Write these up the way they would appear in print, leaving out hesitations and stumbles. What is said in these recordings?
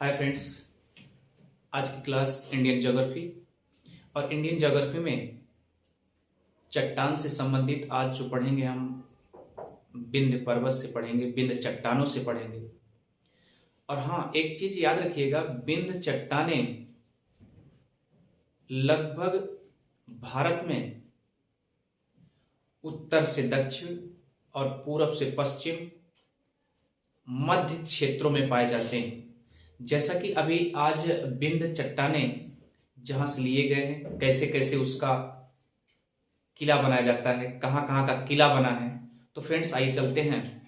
Hi friends. आज की class Indian geography और इंडियन ज्योग्राफी में चट्टान से संबंधित आज जो पढ़ेंगे हम विंध्य पर्वत से पढ़ेंगे, विंध्य चट्टानों से पढ़ेंगे। और हाँ, एक चीज याद रखिएगा, विंध्य चट्टानें लगभग भारत में उत्तर से दक्षिण और पूरब से पश्चिम मध्य क्षेत्रों में पाए जाते हैं। जैसा कि अभी आज विंध्य चट्टानें जहां से लिए गए हैं, कैसे कैसे उसका किला बनाया जाता है, कहां कहां का किला बना है। तो फ्रेंड्स आइए चलते हैं।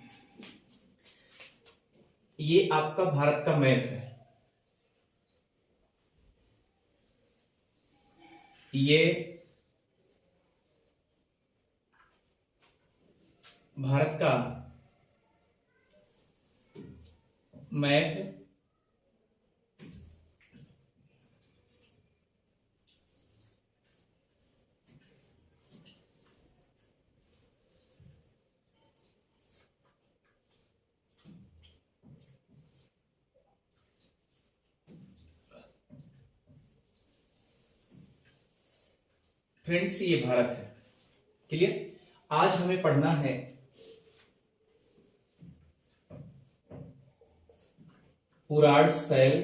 ये आपका भारत का मैप है। ये भारत का मैप है। फ्रेंड्स ये भारत है। क्लियर। आज हमें पढ़ना है पुराड़ शैल,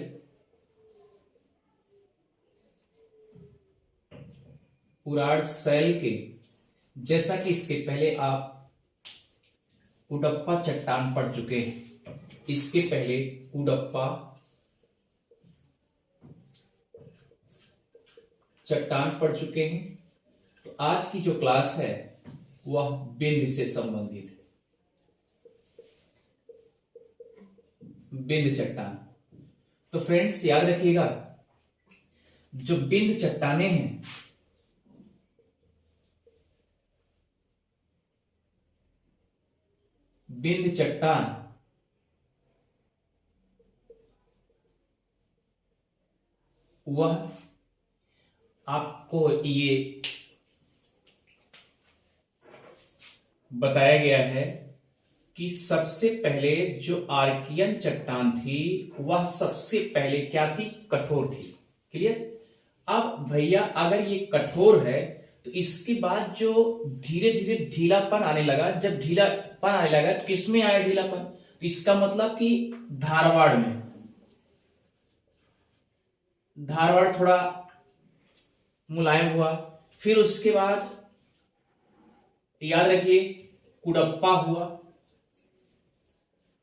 पुराड़ शैल के, जैसा कि इसके पहले आप कुडप्पा चट्टान पढ़ चुके हैं। इसके पहले कुडप्पा चट्टान पढ़ चुके हैं। तो आज की जो क्लास है वह विंध्य से संबंधित है, विंध्य चट्टान। तो फ्रेंड्स याद रखिएगा, जो विंध्य चट्टानें हैं विंध्य चट्टान वह आपको ये बताया गया है कि सबसे पहले जो आर्कियन चट्टान थी वह सबसे पहले क्या थी? कठोर थी। क्लियर। अब भैया अगर ये कठोर है तो इसके बाद जो धीरे धीरे ढीलापन आने लगा, जब ढीलापन आने लगा तो किसमें आया ढीलापन? तो इसका मतलब कि धारवाड़ में, धारवाड़ थोड़ा मुलायम हुआ। फिर उसके बाद याद रखिए कुडप्पा हुआ।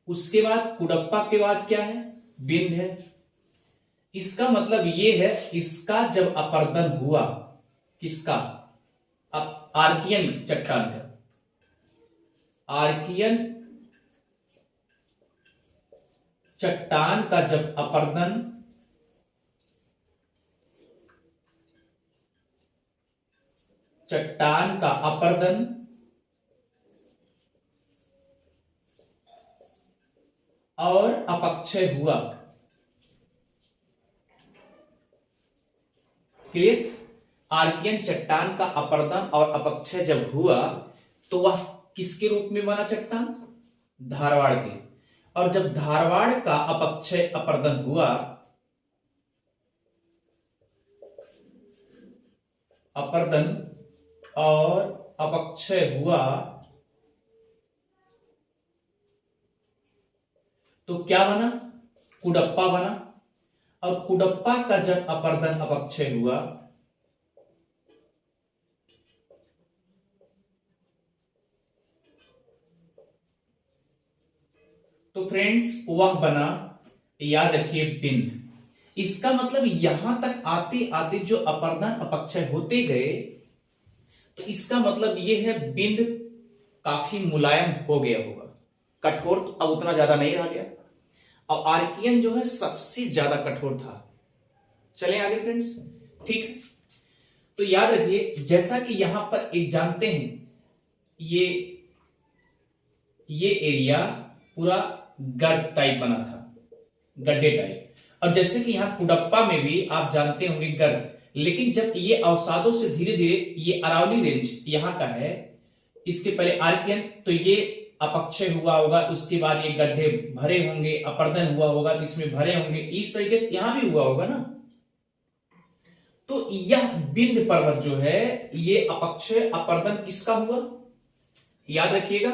उसके बाद कुडप्पा के बाद क्या है? विंध्य है। इसका मतलब ये है, इसका जब अपर्दन हुआ, किसका? अब आर्कियन चट्टान का, आर्कियन चट्टान का जब अपर्दन चट्टान का अपर्दन और अपक्षय हुआ। क्लियर। आर्कियन चट्टान का अपर्दन और अपक्षय जब हुआ तो वह किसके रूप में बना चट्टान? धारवाड़ के। और जब धारवाड़ का अपक्षय अपर्दन हुआ, अपर्दन और अपक्षय हुआ, तो क्या बना? कुडप्पा बना। और कुडप्पा का जब अपर्दन अपक्षय हुआ तो फ्रेंड्स वह बना, याद रखिए, विंध्य। इसका मतलब यहां तक आते आते जो अपर्दन अपक्षय होते गए, तो इसका मतलब यह है विंध्य काफी मुलायम हो गया होगा। कठोर तो अब उतना ज्यादा नहीं रह गया। और आर्कियन जो है सबसे ज्यादा कठोर था। चलें आगे फ्रेंड्स। ठीक है। तो याद रखिए, जैसा कि यहां पर एक जानते हैं, ये एरिया पूरा गर्द टाइप बना था, गड्ढे टाइप। और जैसे कि यहां कुडप्पा में भी आप जानते होंगे गर्द, लेकिन जब ये अवसादों से धीरे धीरे, ये अरावली रेंज यहां का है, इसके पहले आर्कियन, तो ये अपक्षय हुआ होगा, उसके बाद ये गड्ढे भरे होंगे, अपरदन हुआ होगा तो इसमें भरे होंगे, इस तरीके से यहां भी हुआ होगा ना। तो यह बिंद पर्वत जो है ये अपक्षय अपरदन किसका हुआ, याद रखिएगा,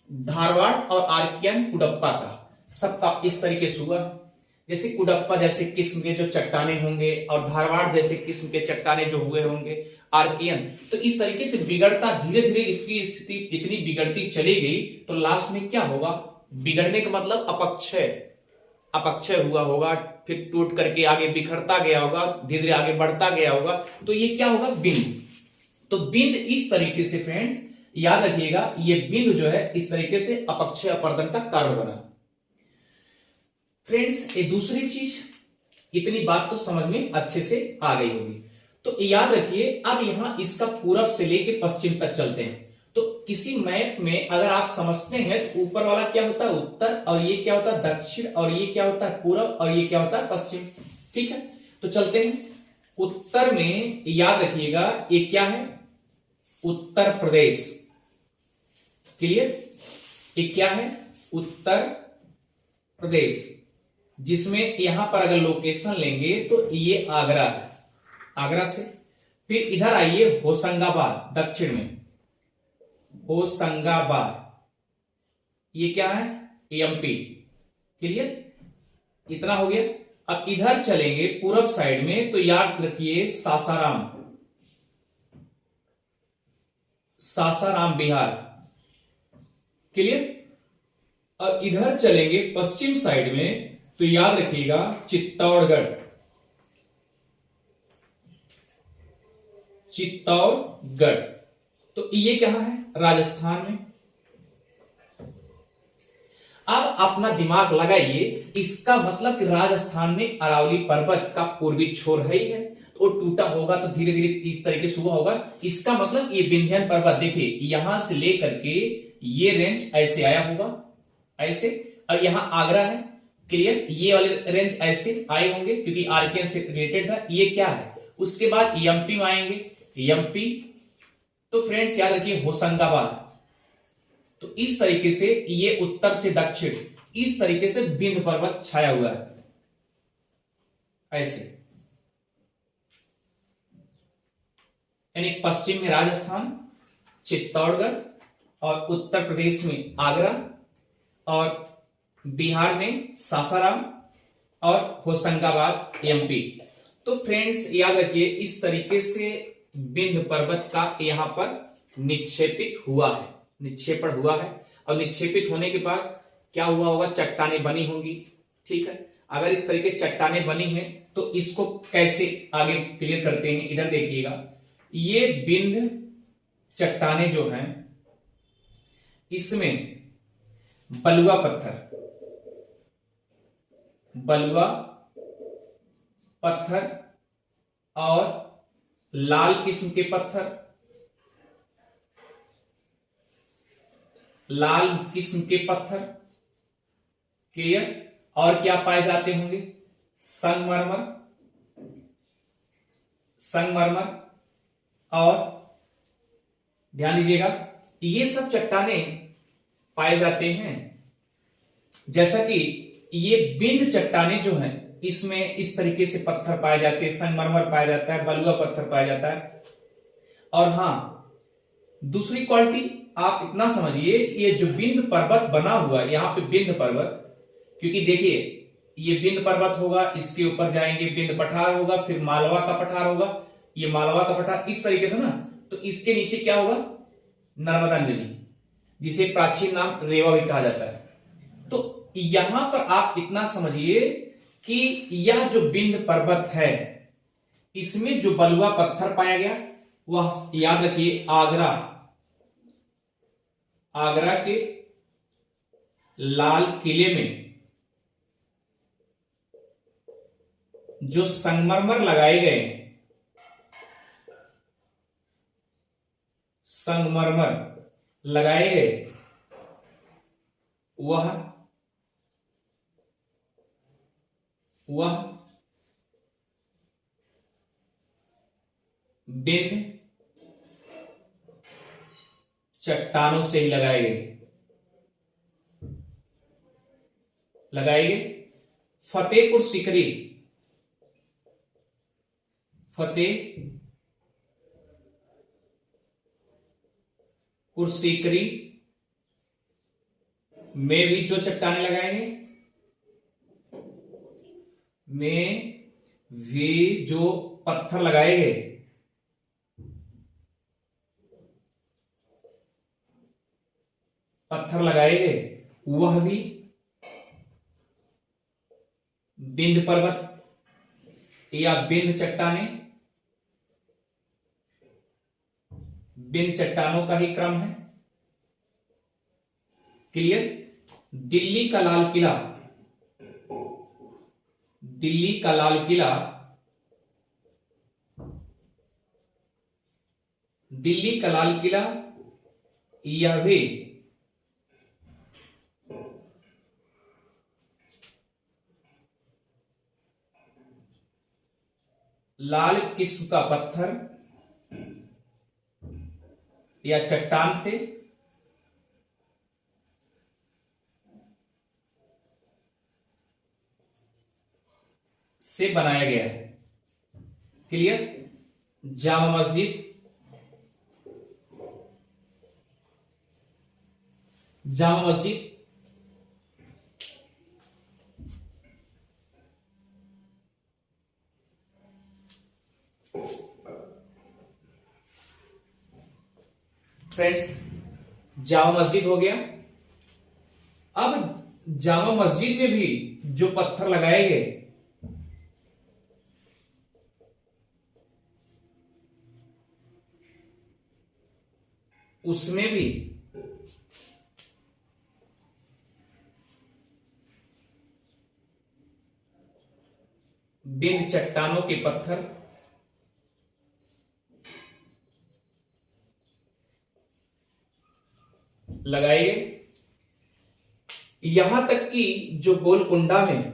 धारवाड़ और आर्कियन कुडप्पा का, सबका इस तरीके से हुआ। जैसे कुडप्पा जैसे किस्म के जो चट्टाने होंगे और धारवाड़ जैसे किस्म के चट्टाने जो हुए होंगे, आर्कियन, तो इस तरीके से बिगड़ता धीरे धीरे इसकी स्थिति इतनी बिगड़ती चली गई तो लास्ट में क्या होगा, बिगड़ने का मतलब अपक्षय, अपक्षय हुआ होगा, फिर टूट करके आगे बिखरता गया होगा, धीरे धीरे आगे बढ़ता गया होगा, तो ये क्या होगा, बिंद। तो बिंद इस तरीके से फ्रेंड्स याद रखिएगा, ये बिंदु जो है इस तरीके से अपक्षय अपरदन का कारण बना। फ्रेंड्स ये दूसरी चीज, इतनी बात तो समझ में अच्छे से आ गई होगी। तो याद रखिए अब यहां इसका पूरब से लेकर पश्चिम तक चलते हैं। तो किसी मैप में अगर आप समझते हैं तो ऊपर वाला क्या होता है उत्तर, और ये क्या होता है दक्षिण, और ये क्या होता है पूरब, और ये क्या होता है पश्चिम। ठीक है, तो चलते हैं। उत्तर में याद रखिएगा ये क्या है, उत्तर प्रदेश, क्लियर, ये क्या है उत्तर प्रदेश, जिसमें यहां पर अगर लोकेशन लेंगे तो ये आगरा है, आगरा से फिर इधर आइए होशंगाबाद दक्षिण में, होशंगाबाद ये क्या है एमपी, क्लियर, इतना हो गया। अब इधर चलेंगे पूरब साइड में तो याद रखिए सासाराम, सासाराम बिहार, क्लियर। और इधर चलेंगे पश्चिम साइड में तो याद रखिएगा चित्तौड़गढ़, चित्तौड़गढ़, तो ये कहां है राजस्थान में। अब अपना दिमाग लगाइए, इसका मतलब कि राजस्थान में अरावली पर्वत का पूर्वी छोर है ही है, तो टूटा होगा तो धीरे धीरे इस तरीके से हुआ होगा। इसका मतलब ये विंध्यान पर्वत देखिए यहां से लेकर के ये रेंज ऐसे आया होगा, ऐसे, और यहां आगरा है, क्लियर, ये वाले रेंज ऐसे आए होंगे क्योंकि आरकेएन से रिलेटेड था। ये क्या है, उसके बाद एमपी में आएंगे, एमपी, तो फ्रेंड्स याद रखिए होशंगाबाद, तो इस तरीके से ये उत्तर से दक्षिण इस तरीके से विंध्य पर्वत छाया हुआ है ऐसे, यानी पश्चिम में राजस्थान, चित्तौड़गढ़, और उत्तर प्रदेश में आगरा, और बिहार में सासाराम, और होशंगाबाद एमपी। तो फ्रेंड्स याद रखिए इस तरीके से विंध्य पर्वत का यहां पर निक्षेपित हुआ है, निक्षेपण हुआ है, और निक्षेपित होने के बाद क्या हुआ होगा, चट्टानें बनी होंगी। ठीक है, अगर इस तरीके चट्टानें बनी हैं तो इसको कैसे आगे क्लियर करते हैं, इधर देखिएगा, ये विंध्य चट्टानें जो हैं इसमें बलुआ पत्थर, बलुआ पत्थर और लाल किस्म के पत्थर, लाल किस्म के पत्थर, क्लियर, और क्या पाए जाते होंगे, संगमरमर, संगमरमर, और ध्यान दीजिएगा ये सब चट्टाने पाए जाते हैं। जैसा कि ये बिंद चट्टाने जो हैं इसमें इस तरीके से पत्थर पाए जाते हैं, संगमरमर पाया जाता है, बलुआ पत्थर पाया जाता है। और हां दूसरी क्वालिटी आप इतना समझिए, ये जो बिंद पर्वत बना हुआ है यहां पे बिंद पर्वत, क्योंकि देखिए ये बिंद पर्वत होगा, इसके ऊपर जाएंगे बिंद पठार होगा, फिर मालवा का पठार होगा, ये मालवा का पठार इस तरीके से ना, तो इसके नीचे क्या होगा, नर्मदा नदी, जिसे प्राचीन नाम रेवा भी कहा जाता है। तो यहां पर आप इतना समझिए कि यह जो बिंद पर्वत है इसमें जो बलुआ पत्थर पाया गया वह याद रखिए आगरा, आगरा के लाल किले में जो संगमरमर लगाए गए, संगमरमर लगाए गए वह बिंद चट्टानों से ही लगाए गए, लगाएंगे। फतेहपुर सीकरी, फतेहपुर सीकरी में भी जो चट्टाने लगाएंगे, में भी जो पत्थर लगाएंगे, वह भी बिंद पर्वत या बिंद चट्टाने, बिंद चट्टानों का ही क्रम है। क्लियर। दिल्ली का लाल किला, दिल्ली का लाल किला, दिल्ली का लाल किला यह भी लाल किस्म का पत्थर या चट्टान से बनाया गया है। क्लियर। जामा मस्जिद, जामा मस्जिद फ्रेंड्स, जामा मस्जिद हो गया। अब जामा मस्जिद में भी जो पत्थर लगाए गए, उसमें भी बिंद चट्टानों के पत्थर लगाए गए। यहां तक कि जो गोलकुंडा में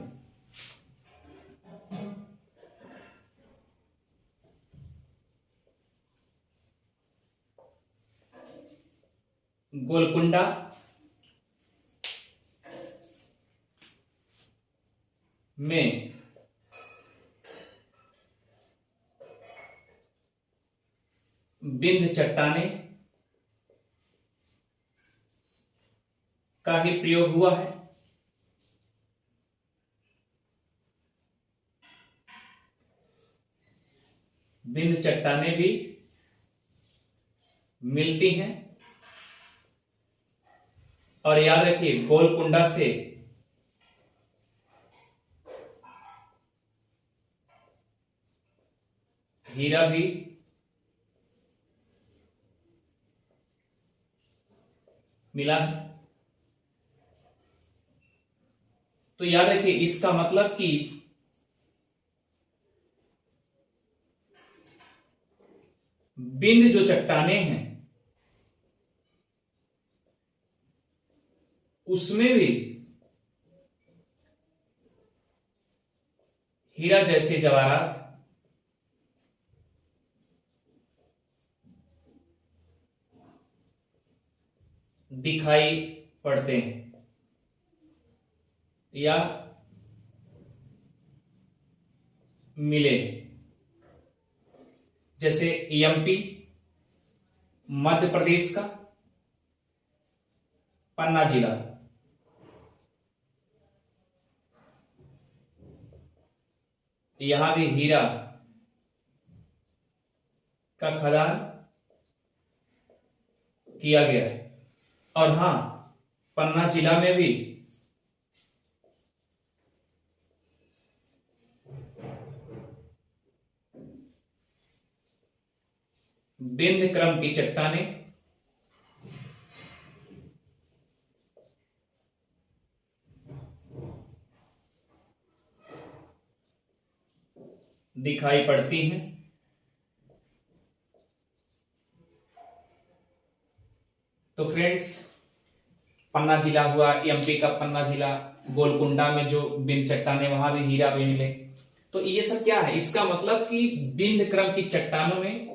गोलकुंडा में बिंद चट्टाने का ही प्रयोग हुआ है। बिंद चट्टाने भी मिलती हैं। और याद रखिए, गोलकुंडा से हीरा भी मिला है। तो याद रखिए, इसका मतलब कि बिंद जो चट्टाने हैं उसमें भी हीरा जैसे जवाहरात दिखाई पड़ते हैं या मिले। जैसे एमपी, मध्य प्रदेश का पन्ना जिला, यहां भी हीरा का खदान किया गया है। और हां, पन्ना जिला में भी बिंद क्रम की चट्टानें दिखाई पड़ती हैं। तो फ्रेंड्स, पन्ना जिला हुआ, एमपी का पन्ना जिला, गोलकुंडा में जो बिंद चट्टानें, वहां भी हीरा भी मिले। तो ये सब क्या है? इसका मतलब कि बिंद क्रम की चट्टानों में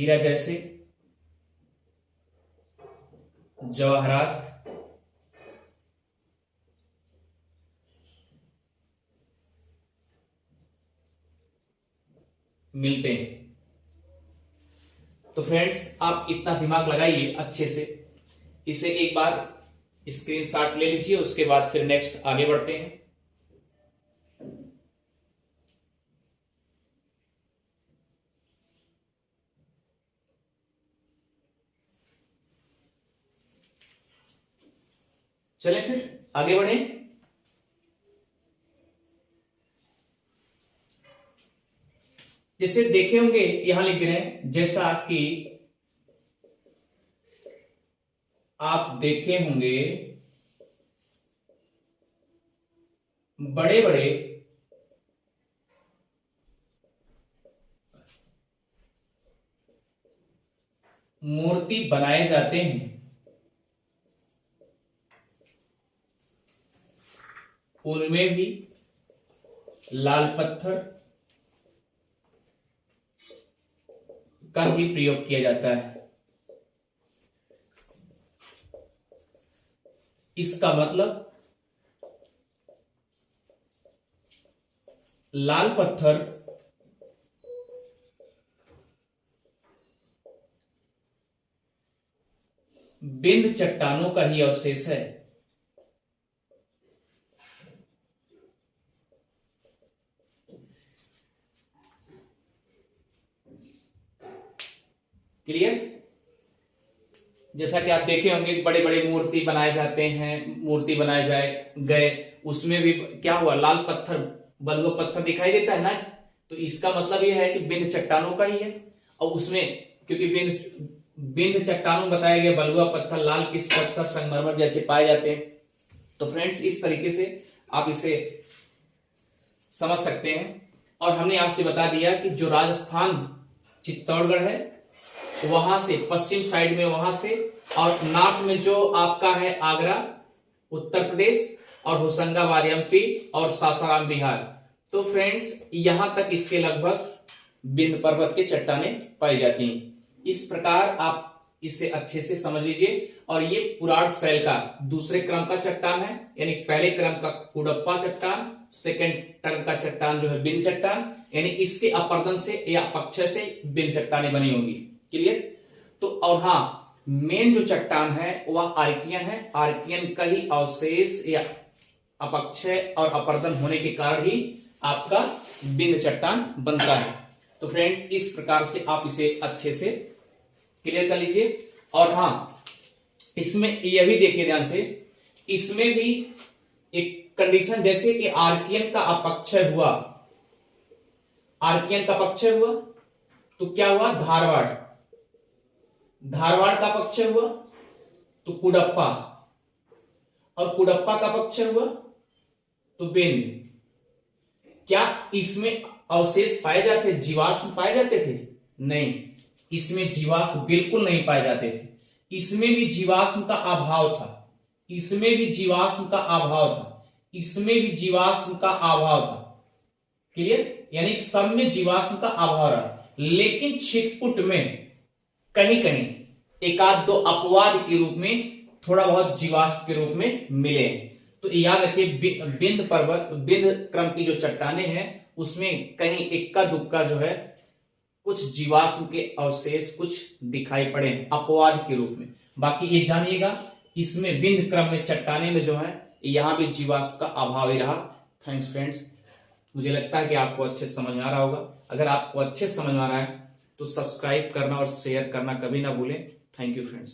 हीरा जैसे जवाहरात मिलते हैं। तो फ्रेंड्स आप इतना दिमाग लगाइए अच्छे से, इसे एक बार स्क्रीनशॉट ले लीजिए, उसके बाद फिर नेक्स्ट आगे बढ़ते हैं। चलें फिर आगे बढ़े। जैसे देखे होंगे यहां लिख रहे हैं, जैसा कि आप देखे होंगे बड़े बड़े मूर्ति बनाए जाते हैं, उनमें भी लाल पत्थर का ही प्रयोग किया जाता है। इसका मतलब लाल पत्थर बिंद चट्टानों का ही अवशेष है। क्लियर? जैसा कि आप देखे होंगे बड़े बड़े मूर्ति बनाए जाते हैं, मूर्ति बनाए गए, उसमें भी क्या हुआ, लाल पत्थर, बलुआ पत्थर दिखाई देता है ना, तो इसका मतलब यह है कि बिंद चट्टानों का ही है। और उसमें क्योंकि बिंद चट्टानों बताया गया, बलुआ पत्थर, लाल किस पत्थर, संगमरमर जैसे पाए जाते हैं। तो फ्रेंड्स इस तरीके से आप इसे समझ सकते हैं। और हमने आपसे बता दिया कि जो राजस्थान चित्तौड़गढ़ है वहां से पश्चिम साइड में, वहां से, और नॉर्थ में जो आपका है आगरा उत्तर प्रदेश, और होशंगाबाद एमपी, और सासाराम बिहार। तो फ्रेंड्स यहां तक इसके लगभग बिंद पर्वत के चट्टानें पाई जाती हैं। इस प्रकार आप इसे अच्छे से समझ लीजिए। और ये पुराण शैल का दूसरे क्रम का चट्टान है, यानी पहले क्रम का कुडप्पा चट्टान, सेकेंड टर्म का चट्टान जो है बिंद चट्टान, यानी इसके अपर्दन से या अपक्षय से बिंद चट्टानें बनी होंगी। क्लियर? तो और हाँ, मेन जो चट्टान है वह आर्कियन है। आर्कियन का ही अवशेष या अपक्षय और अपर्दन होने के कारण ही आपका बिंद चट्टान बनता है। तो फ्रेंड्स इस प्रकार से आप इसे अच्छे से क्लियर कर लीजिए। और हाँ, इसमें यह भी देखिए ध्यान से, इसमें भी एक कंडीशन, जैसे कि आर्कियन का अपक्षय हुआ, आर्कियन का अपक्षय हुआ तो क्या हुआ, धारवाड़, धारवाड़ का अपक्षय हुआ तो कुडप्पा, और कुडप्पा का अपक्षय हुआ तो बिंद। क्या इसमें अवशेष पाए जाते, जीवाश्म पाए जाते थे? नहीं, इसमें जीवाश्म बिल्कुल नहीं पाए जाते थे। इसमें भी जीवाश्म का अभाव था, इसमें भी जीवाश्म का अभाव था, इसमें भी जीवाश्म का अभाव था। क्लियर? यानी सब में जीवाश्म का अभाव रहा, लेकिन छिटपुट में कहीं कहीं एक आध दो अपवाद के रूप में थोड़ा बहुत जीवाश्म के रूप में मिले। तो याद रखिए बिंद पर्वत, बिंद क्रम की जो चट्टानें हैं उसमें कहीं इक्का दुक्का जो है कुछ जीवाश्म के अवशेष कुछ दिखाई पड़े अपवाद के रूप में। बाकी ये जानिएगा इसमें बिंद क्रम में चट्टाने में जो है यहां भी जीवाश्म का अभाव ही रहा। थैंक्स फ्रेंड्स, मुझे लगता है कि आपको अच्छे समझ में आ रहा होगा। अगर आपको अच्छे समझ में आ रहा है तो सब्सक्राइब करना और शेयर करना कभी ना भूलें। Thank you friends.